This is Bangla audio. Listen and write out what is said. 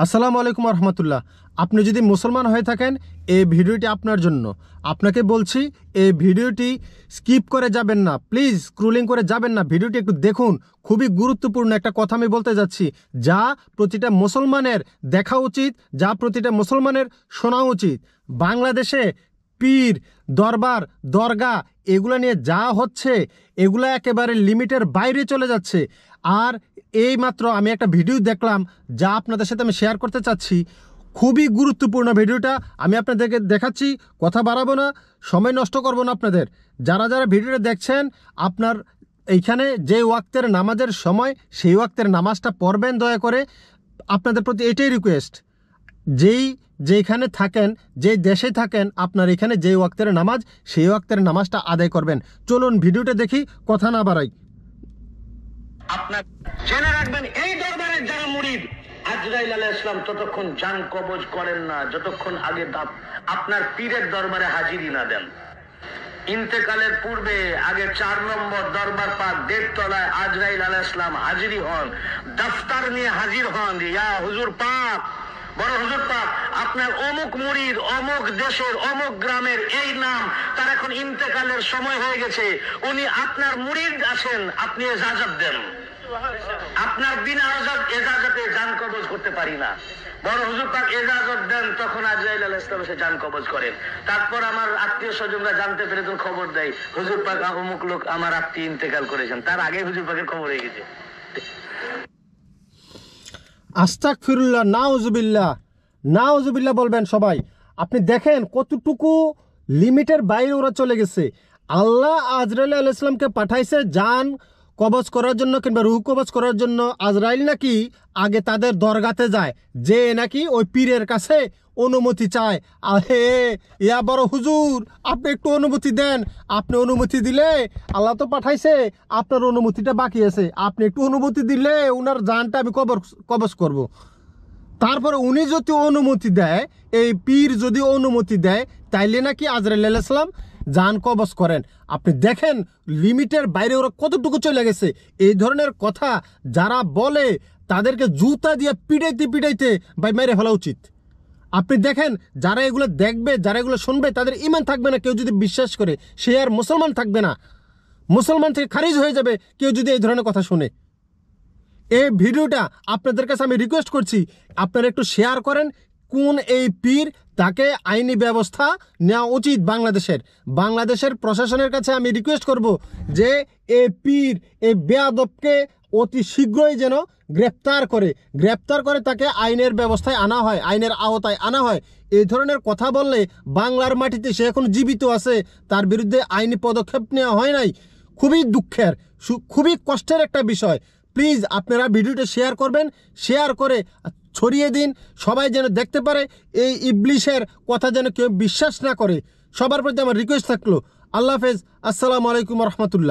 আসসালামু আলাইকুম রহমতুল্লাহ। আপনি যদি মুসলমান হয়ে থাকেন এই ভিডিওটি আপনার জন্য। আপনাকে বলছি এই ভিডিওটি স্কিপ করে যাবেন না, প্লিজ স্ক্রলিং করে যাবেন না, ভিডিওটি একটু দেখুন। খুবই গুরুত্বপূর্ণ একটা কথা আমি বলতে যাচ্ছি, যা প্রতিটা মুসলমানের দেখা উচিত, যা প্রতিটা মুসলমানের শোনা উচিত। বাংলাদেশে পীর, দরবার, দরগা এগুলো নিয়ে যা হচ্ছে এগুলো একেবারে লিমিটের বাইরে চলে যাচ্ছে। আর এই মাত্র আমি একটা ভিডিও দেখলাম, যা আপনাদের সাথে আমি শেয়ার করতে চাচ্ছি। খুবই গুরুত্বপূর্ণ ভিডিওটা আমি আপনাদেরকে দেখাচ্ছি। কথা বাড়াবো না, সময় নষ্ট করব না আপনাদের। যারা যারা ভিডিওটা দেখছেন, আপনার এইখানে যে ওয়াক্তের নামাজের সময় সেই ওয়াক্তের নামাজটা পড়বেন দয়া করে। আপনাদের প্রতি এটাই রিকোয়েস্ট, যেইখানে থাকেন, যেই দেশে থাকেন, আপনার এখানে যেই ওয়াক্তের নামাজ সেই ওয়াক্তের নামাজটা আদায় করবেন। চলুন ভিডিওটা দেখি, কথা না বাড়াই। আপনার জেনে রাখবেন, এই দরবারের যারা মুরিদ, আজরাইল আলাইহিস সালাম ততক্ষণ জান কবজ করেন না যতক্ষণ আগে আপনার পীরের দরবারে হাজিরি না দেন। ইন্তেকালের পূর্বে আগে 4 নম্বর দরবার পাক দেবতলায় আজরাইল আলাইহিস সালাম হাজিরি হন, দফতর নিয়ে হাজির হন। ইয়া হুজুর পাক, বড় হুজুর পাক, আপনার অমুক মুরিদ অমুক দেশের অমুক গ্রামের এই নাম, তার এখন ইন্তেকালের সময় হয়ে গেছে, উনি আপনার মুরিদ আছেন, আপনি ইজাজত দেন। আপনার বিনা এজাজতে জান কবজ করতে পারি না। বড় হুজুর পাক এজাজত দেন, তখন আজরাইল আলাইহিস সালাম এসে জান কবজ করেন। তারপর আমার আত্মীয় স্বজনরা জানতে পেরে তখন খবর দেয়, হুজুর পাক অমুক লোক আমার আত্মীয় ইন্তেকাল করেছেন। তার আগে হুজুর পাকের খবর হয়ে গেছে। আস্তাগফিরুল্লাহ, নাউজুবিল্লাহ, নাউজুবিল্লাহ বলবেন সবাই। আপনি দেখেন কতটুকু লিমিটের বাইরে ওরা চলে গেছে। আল্লাহ আজরাইল আলাইহিস সালামকে পাঠাইছে জান কবজ করার জন্য, কিংবা রুহ কবজ করার জন্য। আজরাইল নাকি আগে তাদের দরগাতে যায়, যে নাকি ওই পীরের কাছে অনুমতি চায়। আহে ইয়া বড় হুজুর, আপনি একটু অনুমতি দেন। আপনি অনুমতি দিলে, আল্লাহ তো পাঠাইছে, আপনার অনুমতিটা বাকি আছে। আপনি একটু অনুমতি দিলে ওনার জানটা আমি কবজ করব। তারপরে উনি যদি অনুমতি দেয়, এই পীর যদি অনুমতি দেয়, তাইলে নাকি আজরাইল আলাইহিস সালাম জান কবজ করেন। আপনি দেখেন লিমিটের বাইরে ওরা কতটুকু চলে গেছে। এই ধরনের কথা যারা বলে তাদেরকে জুতা দিয়ে পিটাইতে পিটাইতে ভাই মেরে ফেলা উচিত। আপনি দেখেন যারা এগুলো দেখবে, যারা এগুলো শুনবে, তাদের ঈমান থাকবে না। কেউ যদি বিশ্বাস করে, সে আর মুসলমান থাকবে না, মুসলমান থেকে খারিজ হয়ে যাবে কেউ যদি এই ধরনের কথা শুনে। এই ভিডিওটা আপনাদের কাছে আমি রিকোয়েস্ট করছি, আপনারা একটু শেয়ার করেন। কোন এই পীর, তাকে আইনি ব্যবস্থা নেওয়া উচিত। বাংলাদেশের প্রশাসনের কাছে আমি রিকোয়েস্ট করব যে এই পীর, এই বেয়াদবকে অতি শীঘ্রই যেন গ্রেপ্তার করে তাকে আইনের ব্যবস্থায় আনা হয়, আইনের আওতায় আনা হয়। এই ধরনের কথা বললে বাংলার মাটিতে সে এখন জীবিত আছে, তার বিরুদ্ধে আইনি পদক্ষেপ নেওয়া হয় নাই। খুবই দুঃখের, খুবই কষ্টের একটা বিষয়। প্লিজ আপনারা ভিডিওটা শেয়ার করবেন, শেয়ার করে ছড়িয়ে দিন, সবাই যেন দেখতে পারে। এই ইবলিশের কথা যেন কেউ বিশ্বাস না করে। সবার প্রতি আমার রিকোয়েস্ট থাকলো। আল্লাহ হাফেজ, আসসালামু আলাইকুম রহমতুল্লাহ।